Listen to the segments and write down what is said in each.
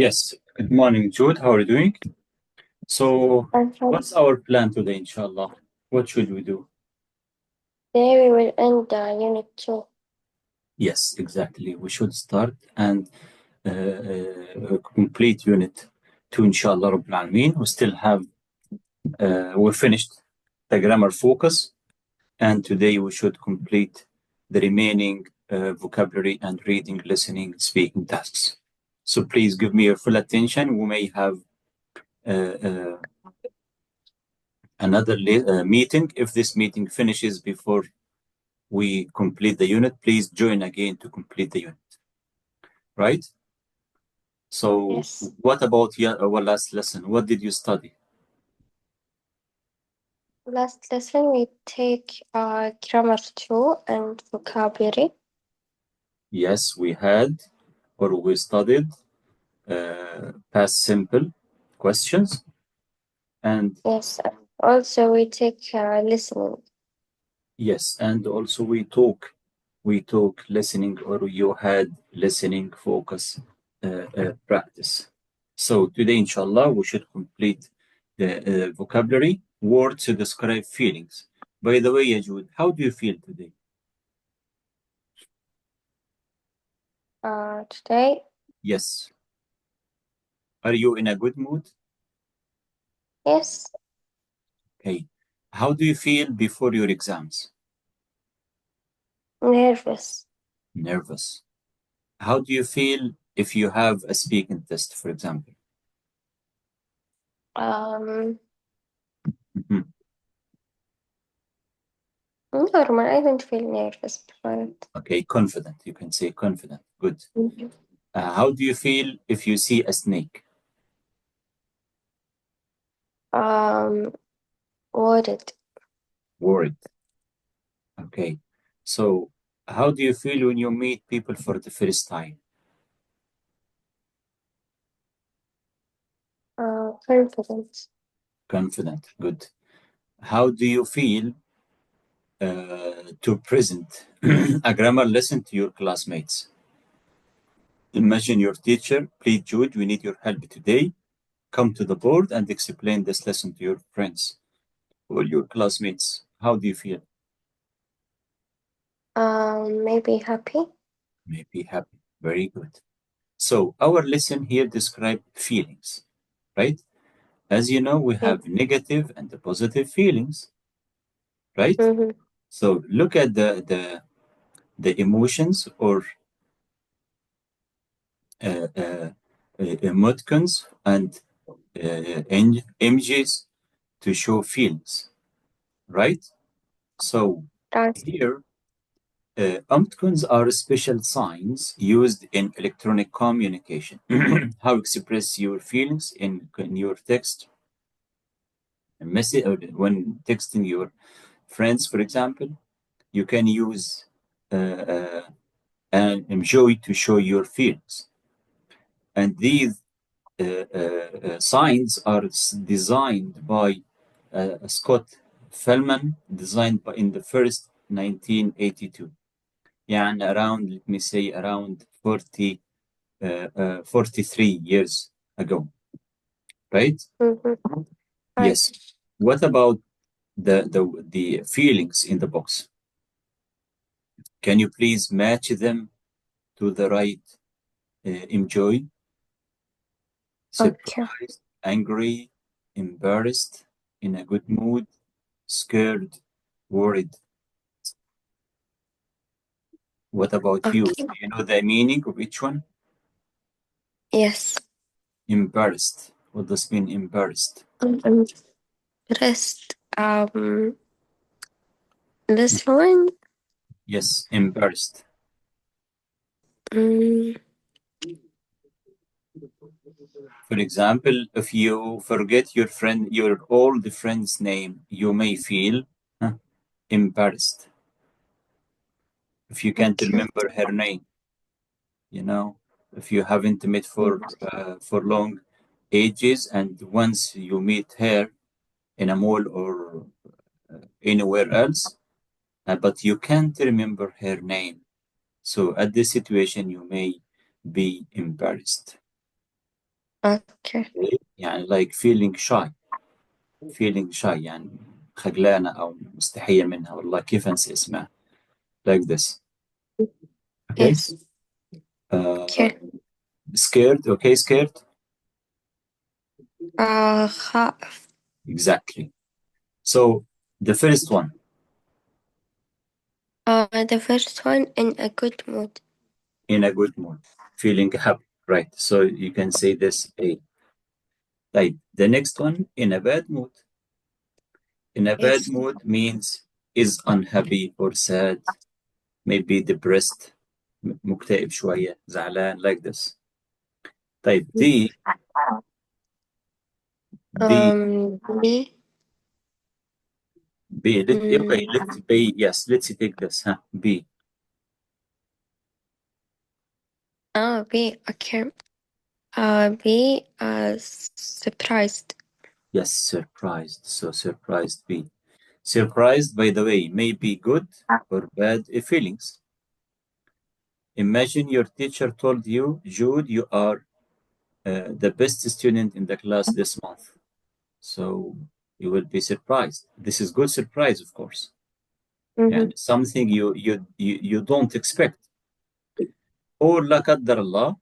Yes, good morning, Jude. How are you doing? So, I'm fine. what's our plan today, inshallah? What should we do? Today we will end Unit 2. Yes, exactly. We should start and complete Unit 2, inshallah, Rabbil Alameen. We still have, we finished the grammar focus, and today we should complete the remaining vocabulary and reading, listening, speaking tasks. So, please give me your full attention. We may have another meeting. If this meeting finishes before we complete the unit, please join again to complete the unit, right? So Yes. what about our last lesson? What did you study? Last lesson we take Grammar 2 and Vocabulary. Yes, we had, or we studied past simple questions. And Yes. And also we take Listening. yes, and also we talk listening, or you had listening focus practice. So today, inshallah, we should complete the vocabulary words to describe feelings. By the way, Yajud, how do you feel today? Today, Yes. Are you in a good mood? yes, Okay. How do you feel before your exams? nervous. Nervous. How do you feel if you have a speaking test, for example? Um, Mhm. Normal. I don't feel nervous before it. Okay, confident. You can say confident. Good. Mhm. How do you feel if you see a snake? Um, Worried. Worried. Okay. So, how do you feel when you meet people for the first time? Confident. Confident. Good. How do you feel to present a grammar lesson to your classmates? Imagine your teacher, please, Jude, we need your help today. Come to the board and explain this lesson to your friends or your classmates. How do you feel? Maybe happy. Maybe happy. Very good. So our lesson here describes feelings, right? As you know, we have negative and the positive feelings, right? Mm-hmm. So look at the emotions or emoticons and images to show feelings, right? So Right. here, emoticons are special signs used in electronic communication. How express your feelings in your text, a message, or when texting your friends, for example, you can use an emoji to show your feelings. And these signs are designed by Scott Fellman, designed in the first 1982. يعني around, let me say, around 43 years ago, right? Mm-hmm. Right. Yes. What about the feelings in the box? Can you please match them to the right emoji? Okay. Surprised, angry, embarrassed, in a good mood, scared, worried. What about you? Okay. Do you know the meaning of each one? Yes. Embarrassed. What does mean embarrassed? I'm impressed. This one. Yes, embarrassed. Mm, For example, if you forget your old friend's name, you may feel embarrassed. If you can't okay. remember her name, you know, if you haven't met for long ages, and once you meet her in a mall or anywhere else, but you can't remember her name. So at this situation, you may be embarrassed. Okay. يعني like feeling shy يعني خجلانة أو مستحية منها، والله كيف أنسى اسمها. like this. Okay. Yes. Uh, Okay. scared. Okay, scared. خائف. Exactly. So the first one, The first one, in a good mood. in a good mood, feeling happy, right? So you can say this A. Right. The next one, in a bad mood. In a bad Yes. mood means is unhappy or sad, maybe depressed, مكتئب شوية، زعلان, like this. طيب D, B. B. Okay, let's B. Yes, let's take this. Huh? B. B. Okay. B. Surprised. Yes, surprised. So surprised B. Surprised, by the way, may be good or bad feelings. Imagine your teacher told you, Jude, you are the best student in the class this month. So you will be surprised. This is good surprise, of course. Mm-hmm. يعني something you don't expect. Or لا قدر الله,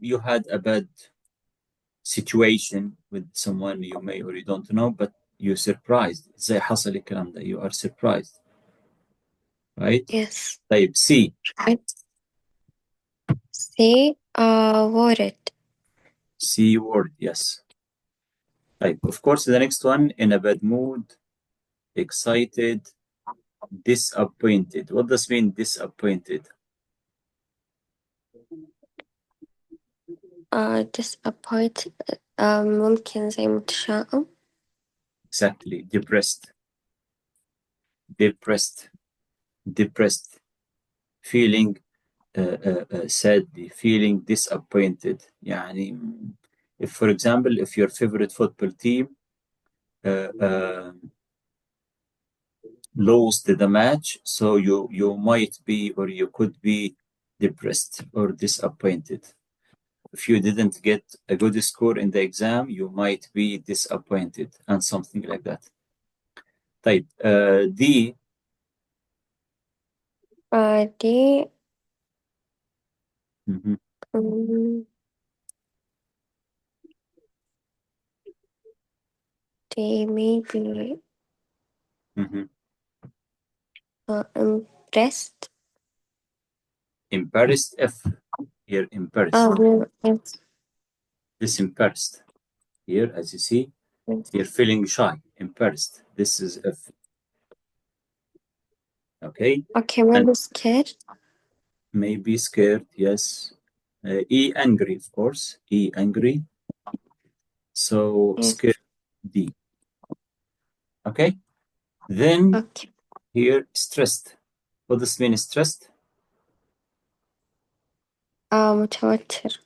you had a bad situation with someone you may or you don't know, but you're surprised. زي حصل الكلام ده. You are surprised, right? Yes. طيب C. C. Worried. C word, yes. Right. Of course, the next one, in a bad mood, excited, disappointed. What does mean disappointed? Disappointed. ممكن زي متشائم. Exactly. Depressed, depressed, depressed. Feeling sadly, feeling disappointed. يعني, if, for example, if your favorite football team uh, uh, lost the match, so you might be or you could be depressed or disappointed. If you didn't get a good score in the exam, you might be disappointed and something like that. طيب D. D. Mhm, um, D maybe mhm. impressed. Embarrassed F. Here embarrassed. Oh, yes. This embarrassed. Here, as you see, Yes. you're feeling shy, embarrassed. This is F. Okay. Okay, And maybe scared. maybe scared, yes. E angry, of course. E angry. So Yes. scared D. Okay. Then Okay. here stressed. What does mean stressed? متوتر.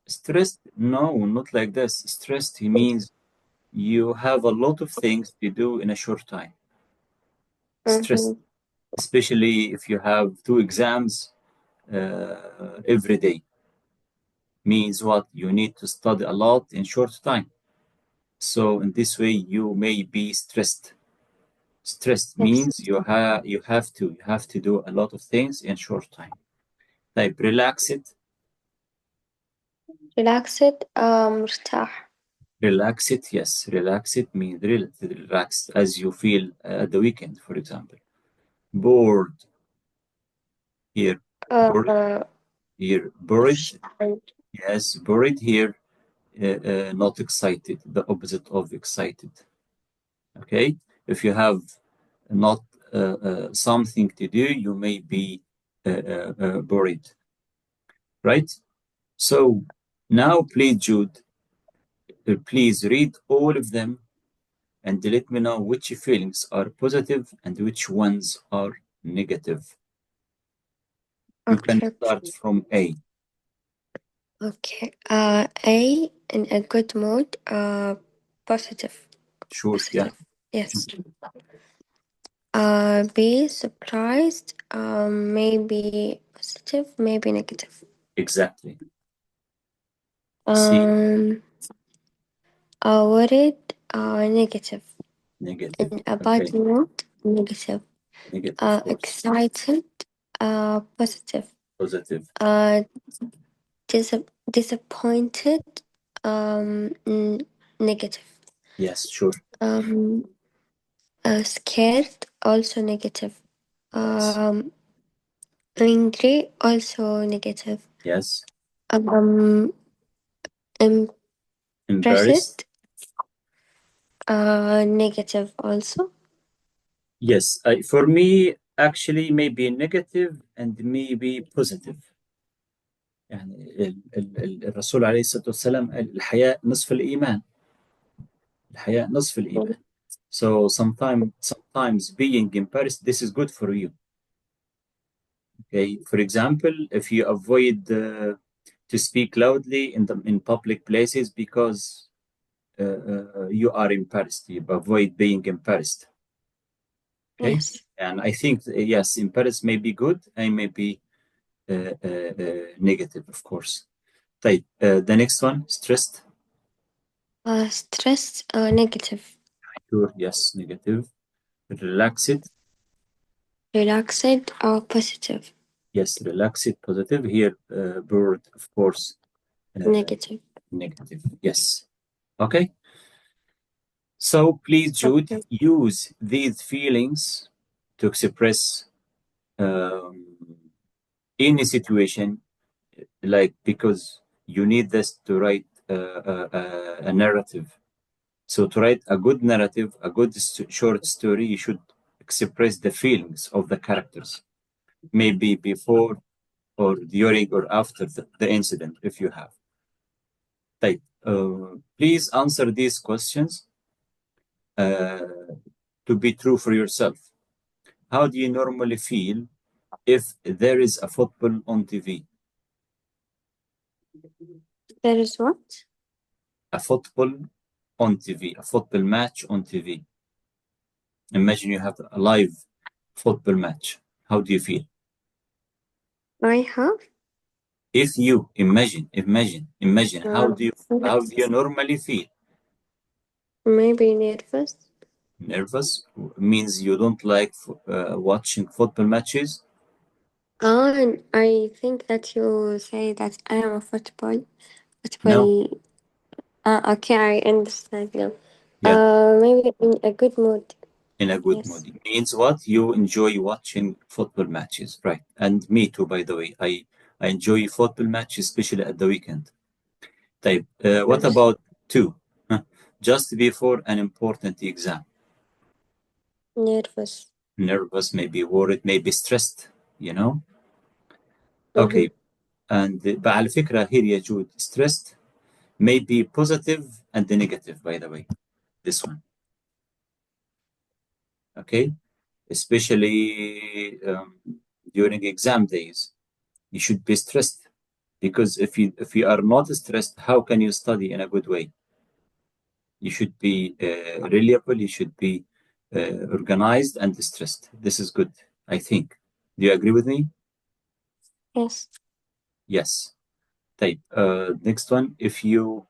Stressed? No, not like this. Stressed, he means you have a lot of things to do in a short time. Stressed, Mm-hmm. especially if you have two exams every day. Means what? You need to study a lot in short time. So in this way, you may be stressed. Stressed Yes. means you have to do a lot of things in short time. Like relax it. Relaxed. مرتاح. Relax it, yes. Relax it means relax as you feel at the weekend, for example. Bored here. Bored uh, here. Bored. Yes, bored here. Not excited. The opposite of excited. Okay. If you have not something to do, you may be bored. Right. So now, please, Jude, please read all of them and let me know which feelings are positive and which ones are negative. You can Okay. start from A. Okay. A, in a good mood. Positive. Sure, yeah, Positive. Yes. B, surprised. Maybe positive, maybe negative. exactly. C, Um, worried, negative. negative. In a bad Okay, mood, negative. negative, of course. Excited, positive. Positive. Uh, disappointed, negative. Yes, sure. Um, scared, also negative. Yes, Um, angry, also negative. yes. Um, Embarrassed. impressed, negative also. Yes, for me, actually, maybe negative and maybe positive. يعني الرسول عليه الصلاة والسلام قال الحياء نصف الإيمان. الحياء نصف الإيمان. So sometimes being embarrassed, this is good for you. Okay. For example, if you avoid to speak loudly in public places because you are embarrassed, you avoid being embarrassed. Okay. Yes. And I think yes, embarrassed may be good and may be negative, of course. طيب, the next one, stressed. Stress, negative. Sure, yes, negative. Relaxed. Relaxed, positive. Yes, relaxed, positive. Here, bored, of course, uh, Negative. negative. Yes. Okay. So please, Jude, Okay. use these feelings to express um, any situation, like because you need this to write a narrative. So to write a good narrative, a good short story, you should express the feelings of the characters, maybe before or during or after the incident, if you have. Right. Please answer these questions uh, to be true for yourself. How do you normally feel if there is a football on TV? There is what? A football on TV, a football match on TV. Imagine you have a live football match. How do you feel? I have. If you imagine, how do you normally feel? Maybe nervous. Nervous means you don't like watching football matches. And I think that you say that I am a No, football. Okay, I understand now. yeah, Maybe in a good mood. in a good mood. Yes. It means what? You enjoy watching football matches, right? And me too, by the way. I enjoy football matches, especially at the weekend. طيب, what Yes. about two? Huh. Just before an important exam. Nervous. Nervous, maybe worried, maybe stressed, you know? Mm-hmm. Okay. And على فكرة here يا جود, stressed may be positive and negative, by the way. This one. Okay. Especially during exam days, you should be stressed because if you are not stressed, how can you study in a good way? You should be reliable. You should be organized and stressed. This is good, I think. Do you agree with me? Yes. Yes. Type. Next one. If you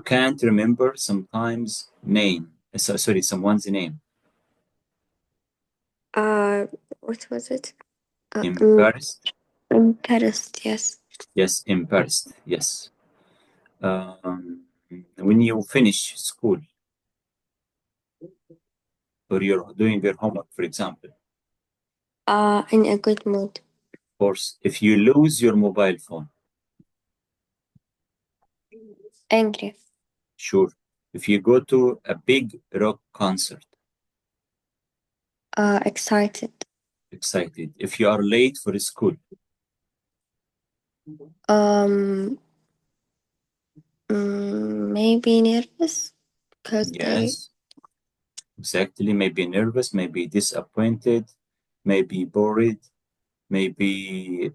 can't remember sometimes name, sorry, someone's name. Uh, what was it? Uh, um, Embarrassed. embarrassed. Yes. Yes, embarrassed. Yes. When you finish school or you're doing your homework, for example, In a good mood. of course, if you lose your mobile phone, Angry. sure. If you go to a big rock concert, Excited. excited. If you are late for school, Um, maybe nervous because I. yes, exactly. Maybe nervous, maybe disappointed, maybe bored, maybe,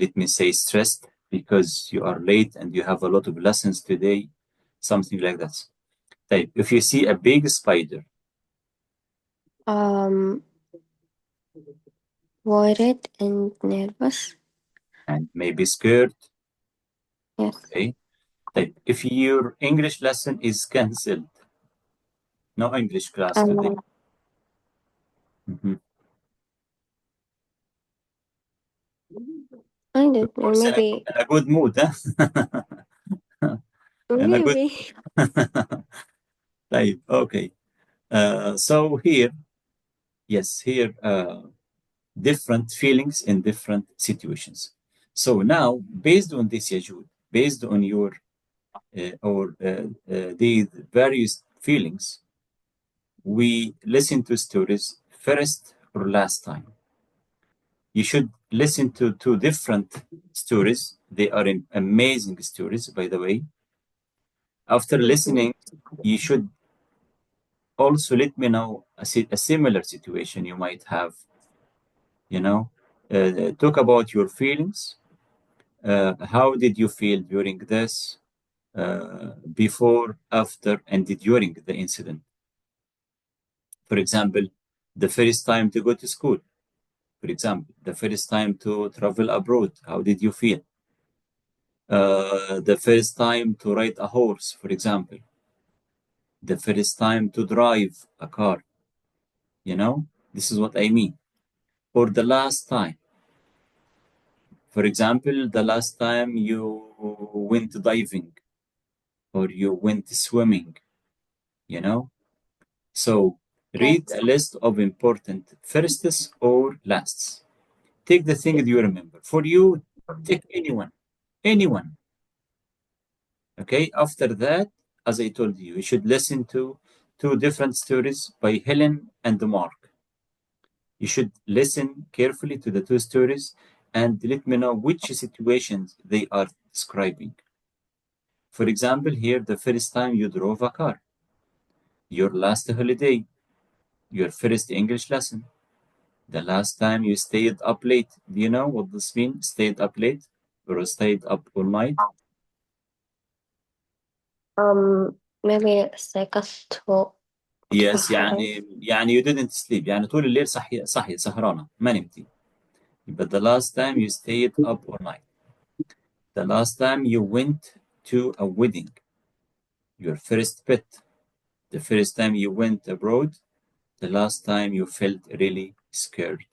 let me say, stressed because you are late and you have a lot of lessons today, something like that. Type. If you see a big spider Um, worried and nervous. and maybe scared, Yes. Okay. Like if your English lesson is cancelled, no English class today. Um, Mhm. I Of don't know. course, Maybe. in a good mood, huh? In a good. Maybe. Right. Okay. So here, yes, here, different feelings in different situations. So now, based on this, Yajud, based on your the various feelings, we listen to stories first or last time. You should listen to two different stories. They are amazing stories, by the way. After Mhm. listening, you should also let me know a similar situation you might have. You know, talk about your feelings. How did you feel during this, before, after, and during the incident? For example, the first time to go to school. For example, the first time to travel abroad. How did you feel? The first time to ride a horse, for example, the first time to drive a car, you know, this is what I mean. Or the last time, for example, the last time you went diving or you went swimming, you know. So Yes. read a list of important firsts or lasts. Take the thing that you remember. For you, take anyone. Okay, after that, as I told you, you should listen to two different stories by Helen and Mark. You should listen carefully to the two stories and let me know which situations they are describing. For example, here, the first time you drove a car, your last holiday, your first English lesson, the last time you stayed up late. Do you know what this means? Stayed up late or stayed up all night? Maybe استيقظت Yes, متأخرا. يعني you didn't sleep. يعني طول الليل صحية سهرانة ما نمتي. But the last time you stayed up all night. The last time you went to a wedding. Your first pet. The first time you went abroad. The last time you felt really scared.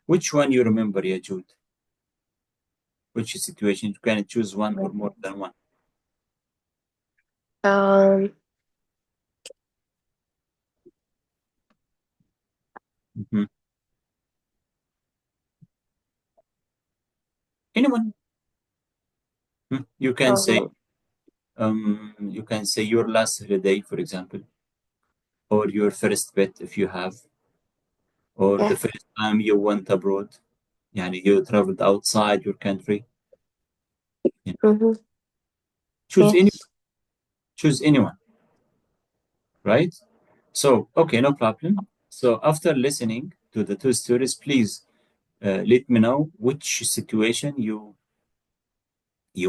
Which one you remember, ya Jude? Which situation? You can choose one or more than one. Um, Mhm. Anyone? You can say um, your last holiday, for example, or your first pet if you have, or the yes. first time you went abroad. Yani you traveled outside your country. You know, Mm-hmm. choose any Yes. choose anyone, right? So okay, no problem. So after listening to the two stories, please let me know which situation you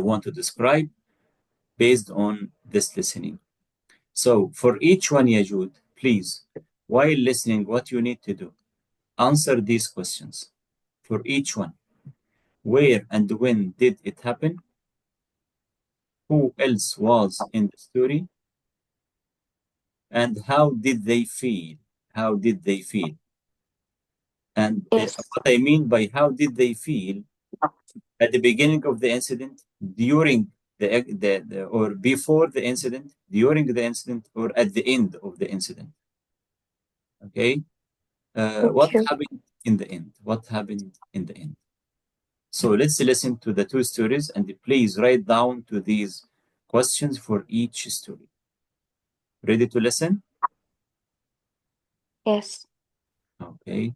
want to describe based on this listening. So for each one, Yajud, please, while listening, what you need to do, answer these questions for each one. Where and when did it happen? Who else was in the story? And how did they feel? How did they feel? And Yes. what I mean by how did they feel at the beginning of the incident, during or before the incident, during the incident, or at the end of the incident. Okay, what Okay. happened in the end? What happened in the end? So let's listen to the two stories and please write down to these questions for each story. Ready to listen? Yes. Okay.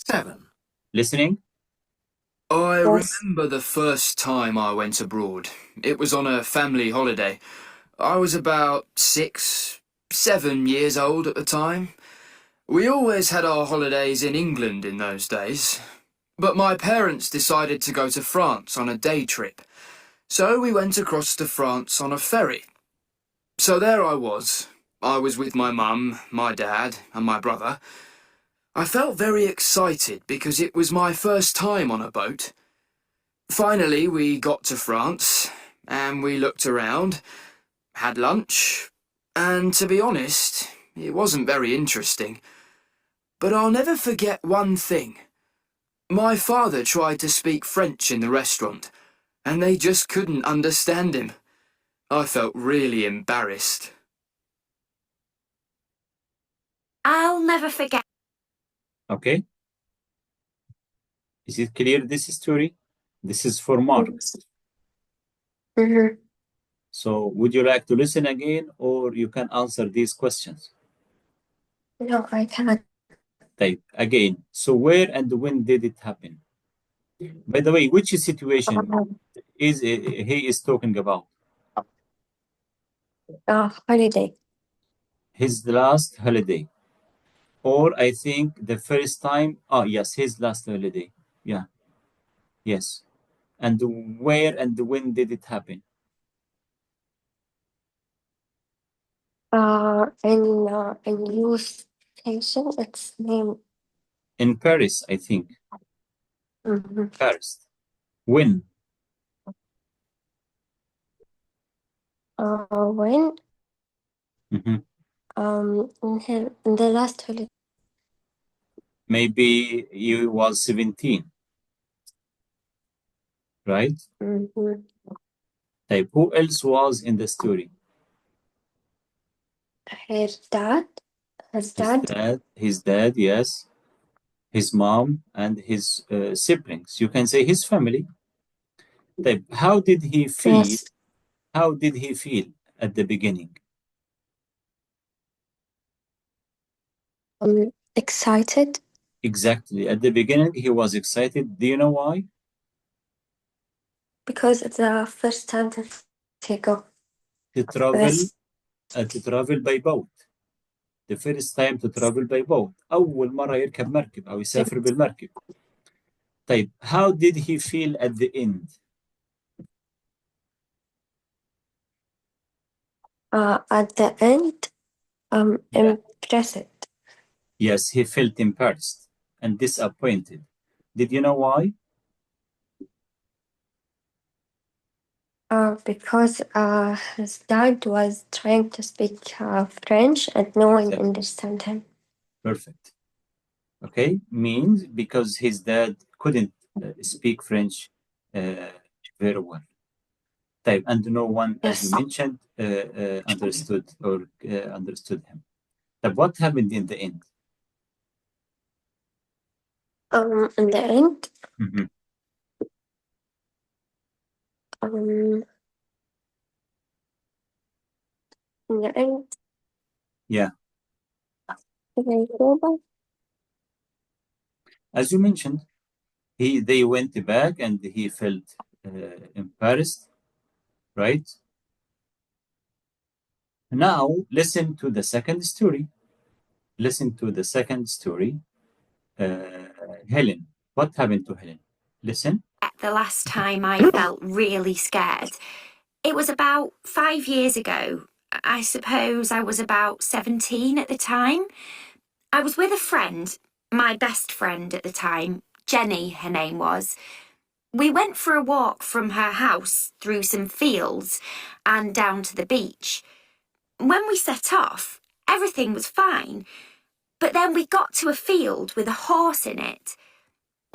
7. Listening? I Yes. remember the first time I went abroad. It was on a family holiday. I was about 6, 7 years old at the time. We always had our holidays in England in those days. But my parents decided to go to France on a day trip. So we went across to France on a ferry. So there I was. I was with my mum, my dad, and my brother. I felt very excited because it was my first time on a boat. Finally, we got to France, and we looked around, had lunch, and to be honest, it wasn't very interesting. But I'll never forget one thing. My father tried to speak French in the restaurant, and they just couldn't understand him. I felt really embarrassed. I'll never forget. Okay. Is it clear, this story? This is for Mark. Mm-hmm. So would you like to listen again, or you can answer these questions? No, I cannot. Type again. So where and when did it happen? By the way, which situation is he is talking about? Holiday. His last holiday. Or I think the first time. Oh, yes, his last holiday. Yeah. Yes. And where and when did it happen? In youth station, it's named. In Paris, I think. Mm-hmm. Paris. When? When? Mm-hmm. In the last holiday. Maybe you was 17, right? Mm-hmm. Type. Who else was in the story? His dad. His dad, yes. His mom and his siblings. You can say his family. Type. How did he feel? Yes. How did he feel at the beginning? Excited. Exactly. At the beginning, he was excited. Do you know why? Because it's the first time to go. To travel by boat. The first time to travel by boat. أول مرة يركب مركب أو يسافر بالمركب. طيب, how did he feel at the end? At the end, Yeah. impressed. Yes, he felt embarrassed and disappointed. Did you know why? Because his dad was trying to speak French and no one Exactly. understand him. Perfect. Okay, means because his dad couldn't speak French very well. Type, and no one, as you Yes. mentioned, understood him. But what happened in the end? In the end, Mhm. in the end, Yeah, they go back. as you mentioned, they went back and he felt embarrassed, right? Now listen to the second story. Listen to the second story. Helen. What happened to Helen? Listen. The last time I felt really scared. It was about 5 years ago. I suppose I was about 17 at the time. I was with a friend, my best friend at the time, Jenny, her name was. We went for a walk from her house through some fields and down to the beach. When we set off, everything was fine. But then we got to a field with a horse in it.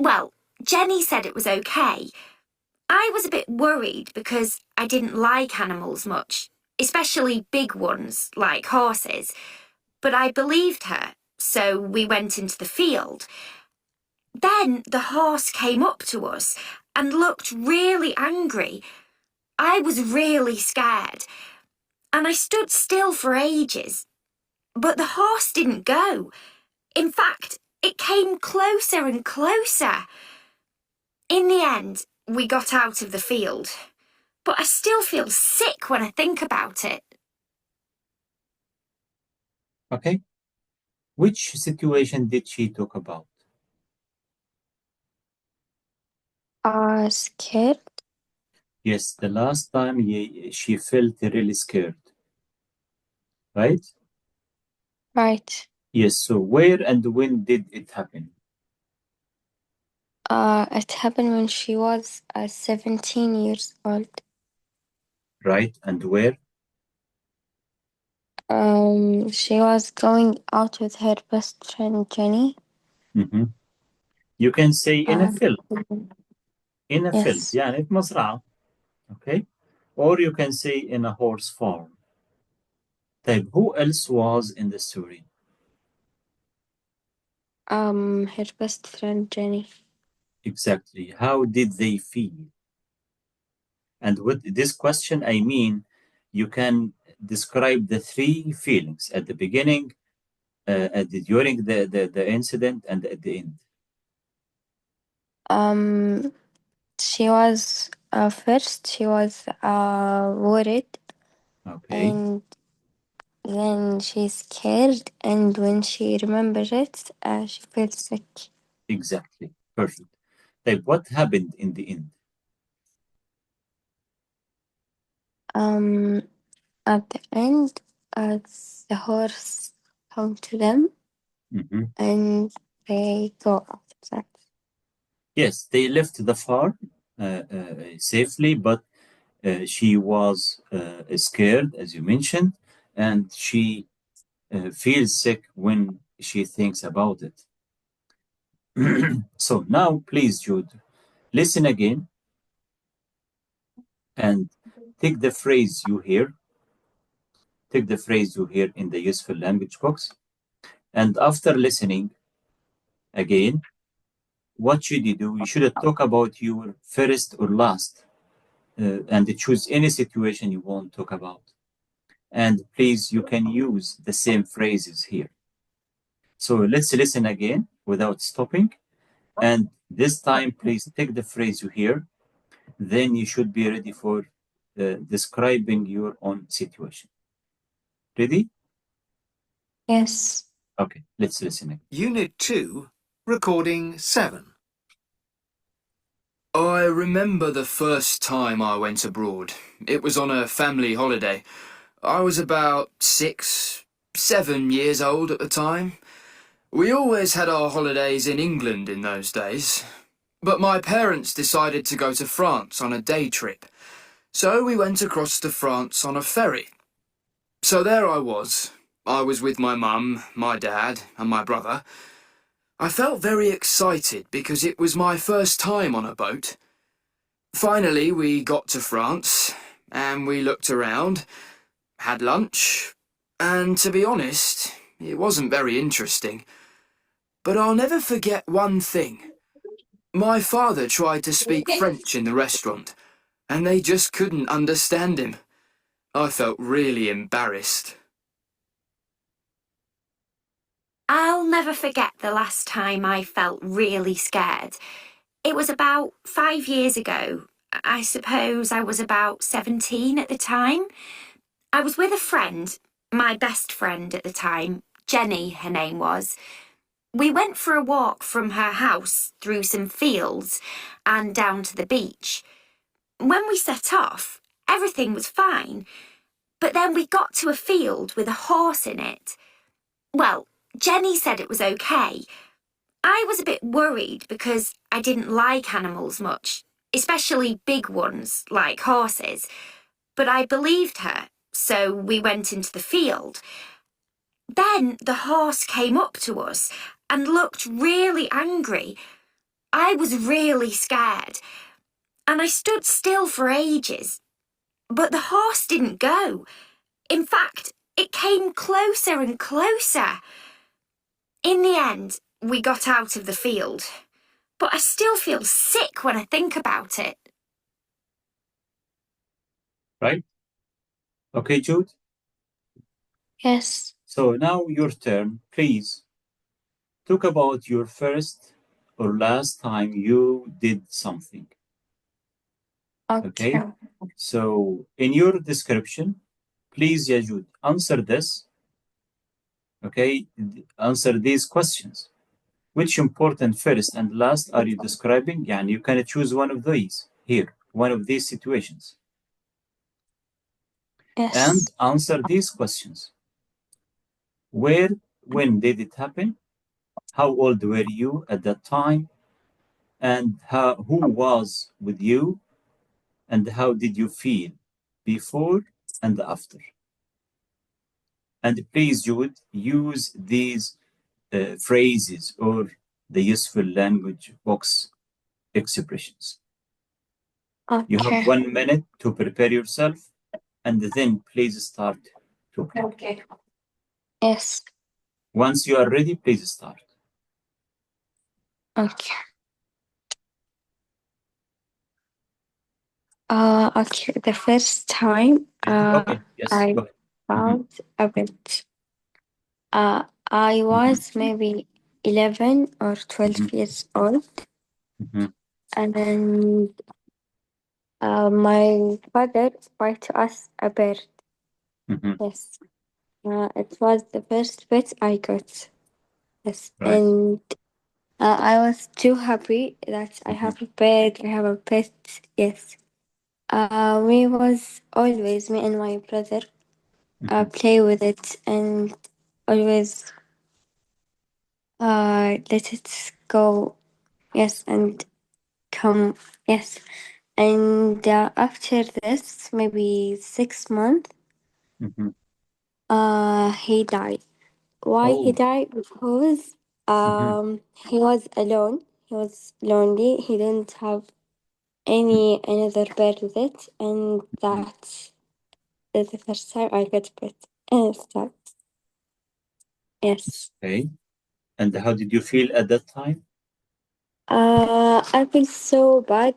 Well, Jenny said it was okay. I was a bit worried because I didn't like animals much, especially big ones like horses. But I believed her, so we went into the field. Then the horse came up to us and looked really angry. I was really scared, and I stood still for ages. But the horse didn't go. In fact, it came closer and closer. In the end, we got out of the field, but I still feel sick when I think about it. Okay. Which situation did she talk about? Scared. Yes, the last time she felt really scared, right? Right. Yes, so where and when did it happen? It happened when she was 17 years old. Right, and where? She was going out with her best friend Jenny. Mm-hmm. You can say in a film. In a film, Yes. يعني في مزرعة. Okay? Or you can say in a horse farm. طيب, who else was in the story? Her best friend Jenny. Exactly. How did they feel? And with this question, I mean, you can describe the three feelings at the beginning, during the incident, and at the end. She was first she was worried, Okay, and then she's scared, and when she remembers it, she feels sick. exactly. Perfect. Like, what happened in the end? At the end, the horse come to them, Mhm. and they go after that. Yes, they left the farm safely, but she was scared, as you mentioned, and she feels sick when she thinks about it. So now, please, Jude, listen again and take the phrase you hear. Take the phrase you hear in the useful language box. And after listening again, what should you do? You should talk about your first or last, and choose any situation you want to talk about. And please, you can use the same phrases here. So let's listen again without stopping. And this time, please take the phrase you hear. Then you should be ready for describing your own situation. Ready? Yes. Okay, let's listen again. Unit 2, Recording 7. I remember the first time I went abroad. It was on a family holiday. I was about 6, 7 years old at the time. We always had our holidays in England in those days. But my parents decided to go to France on a day trip. So we went across to France on a ferry. So there I was. I was with my mum, my dad, and my brother. I felt very excited because it was my first time on a boat. Finally, we got to France, and we looked around, had lunch, and to be honest, it wasn't very interesting. But I'll never forget one thing. My father tried to speak French in the restaurant, and they just couldn't understand him. I felt really embarrassed. I'll never forget the last time I felt really scared. It was about 5 years ago. I suppose I was about 17 at the time. I was with a friend, my best friend at the time, Jenny, her name was. We went for a walk from her house through some fields and down to the beach. When we set off, everything was fine, but then we got to a field with a horse in it. Well, Jenny said it was okay. I was a bit worried because I didn't like animals much, especially big ones like horses, but I believed her, so we went into the field. Then the horse came up to us and looked really angry. I was really scared, and I stood still for ages. But the horse didn't go. In fact, it came closer and closer. In the end, we got out of the field, but I still feel sick when I think about it. Right? Okay, Jude? Yes. So now your turn. Please talk about your first or last time you did something. Okay? So in your description, please, ya Jude, answer this. Okay? Answer these questions. Which important first and last are you describing? And you can choose one of these here, one of these situations. Yes. And answer these questions. Where when did it happen? How old were you at that time? And who was with you? And how did you feel before and after? And please, Jude, use these phrases or the useful language box expressions. You have Okay. 1 minute to prepare yourself, and then please start talking. Okay. Yes. Once you are ready, please start. Okay. Okay. The first time, Okay, yes, I go ahead. felt a bit. I was maybe 11 or 12 years old, and then my father bought to us a bird. Yes. It was the first pet I got. Yes. Right. And I was too happy that I have a bird, I have a pet. Yes. We was always, me and my brother, play with it and always let it go. Yes, and come. Yes. And after this, maybe 6 months, he died. Why he Oh, died? Because he was alone. He was lonely. He didn't have another bird with it, and that is the first time I got pet. Start. Yes. okay. And how did you feel at that time? I feel so bad.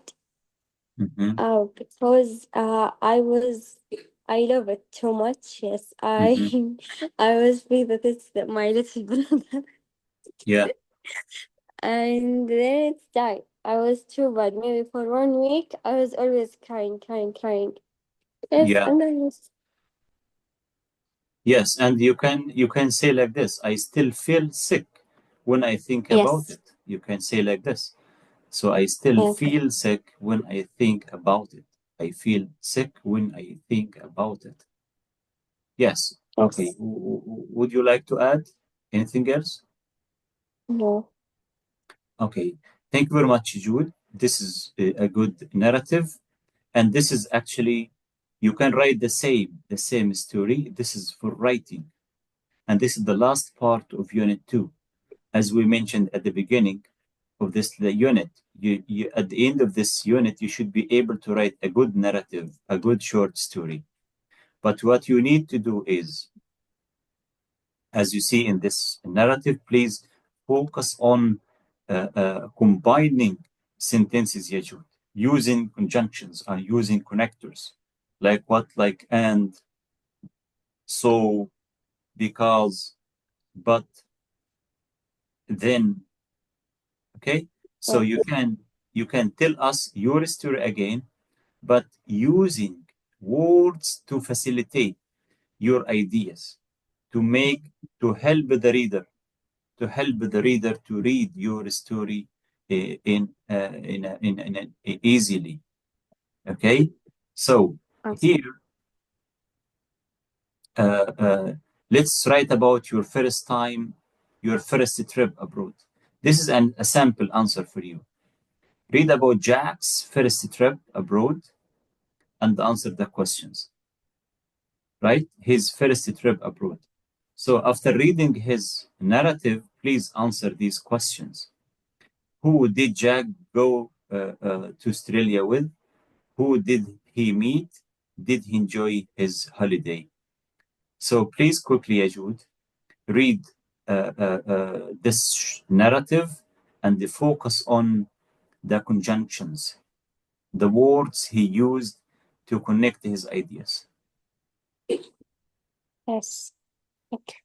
Mm-hmm. Because I love it too much. Yes, Mm-hmm. I was big that it's my little brother, Yeah, and then it died. I was too bad. Maybe for 1 week, I was always crying, crying, crying. Yes, yeah, and then yes. And you can say like this, I still feel sick when I think about yes, it. You can say like this. So I still yes, feel sick when I think about it. I feel sick when I think about it. Yes. Okay. yes. Would you like to add anything else? No. Okay. Thank you very much, Jude. This is a good narrative. And this is actually, you can write the same story. This is for writing. And this is the last part of Unit 2. As we mentioned at the beginning of the unit, you at the end of this unit, you should be able to write a good narrative, a good short story. But what you need to do is, as you see in this narrative, please focus on combining sentences, Yajud, using conjunctions and using connectors. Like what? Like and, so, because, but, then. Okay? So Okay. you can tell us your story again, but using words to facilitate your ideas, to make to help the reader to read your story easily. Okay, so Okay. here uh, uh, let's write about your first time, your first trip abroad. This is a sample answer for you. Read about Jack's first trip abroad and answer the questions. Right, his first trip abroad. So after reading his narrative, please answer these questions. Who did Jack go to Australia with? Who did he meet? Did he enjoy his holiday? So please quickly, Ajud, read this narrative and focus on the conjunctions, the words he used to connect his ideas. Yes. Okay.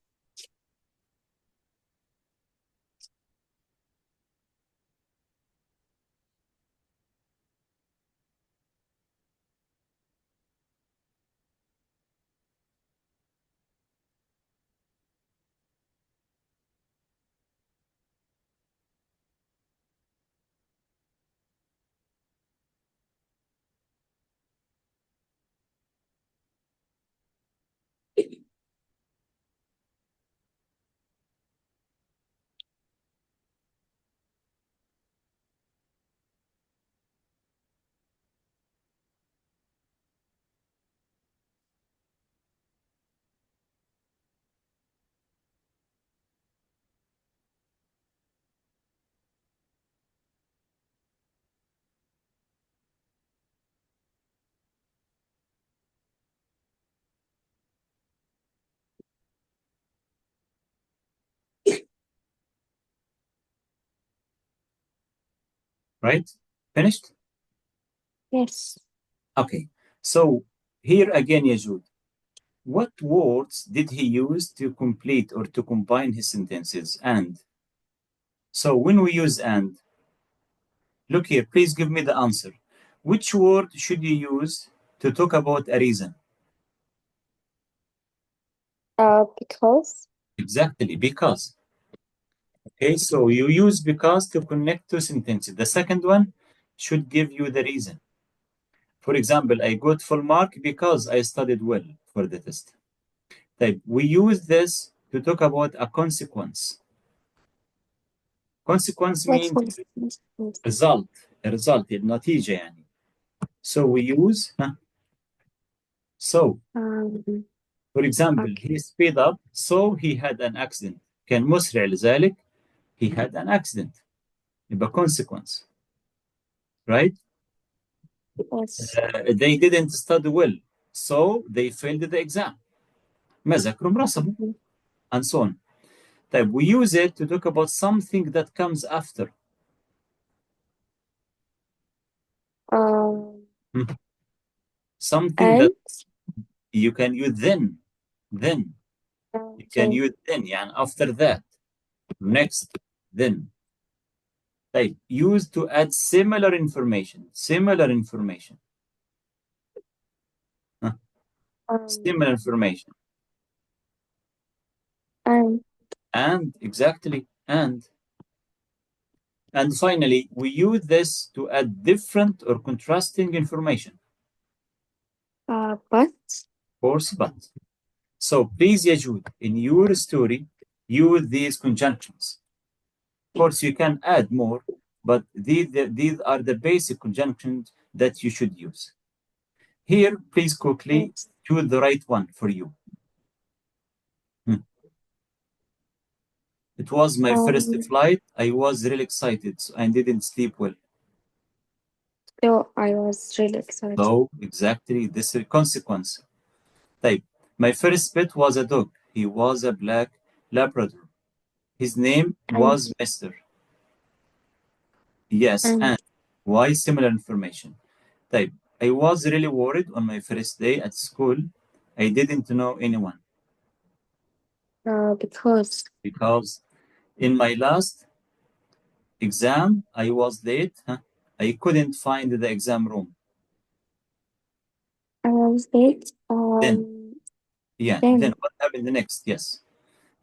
right? Finished? Yes. Okay. So here again, Yajud, what words did he use to complete or to combine his sentences? And. So when we use and, look here, please give me the answer. Which word should you use to talk about a reason? Because. Exactly, because. Okay, so you use because to connect two sentences. The second one should give you the reason. For example, I got full mark because I studied well for the test. Type. We use this to talk about a consequence. Consequence What's means result, a result, النتيجة يعني. So we use so. For example, okay. he speed up, so he had an accident. كان مسرع لذلك he had an accident. يبقى consequence, right? Yes. They didn't study well, so they failed the exam. ما ذاكروا مرسبوا, and so on. طيب, we use it to talk about something that comes after. Something And that you can use then. You can use then, يعني after that, next, then. Like, used to add similar information. Similar information. And exactly, and finally, we use this to add different or contrasting information. But. Of course, but. So please, Yajud, in your story, use these conjunctions. Of course, you can add more, but these are the basic conjunctions that you should use. Here, please quickly choose the right one for you. It was my first flight. I was really excited and didn't sleep well. So I was really excited. So, exactly, this is a consequence. Type. My first pet was a dog. He was a black Labrador. His name was Mr. Yes, and why similar information? Type. I was really worried on my first day at school. I didn't know anyone. Because in my last exam, I was late. I couldn't find the exam room. I was late. Then what happened next? Yes.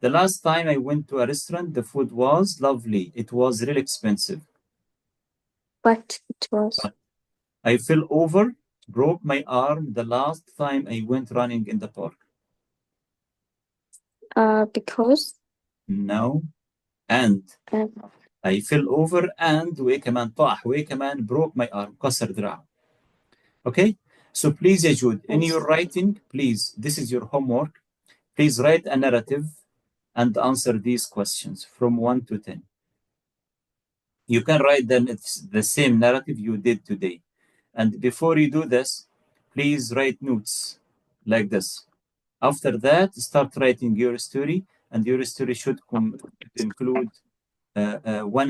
The last time I went to a restaurant, the food was lovely. It was really expensive. But it was. I fell over, broke my arm the last time I went running in the park. Because. No. And. I fell over and وكمان طاح وكمان broke my arm. كسر دراعه. Okay? So please, Jude, in your writing, please, this is your homework. Please write a narrative and answer these questions from 1 to 10. You can write them, it's the same narrative you did today. And before you do this, please write notes like this. After that, start writing your story, and your story should include one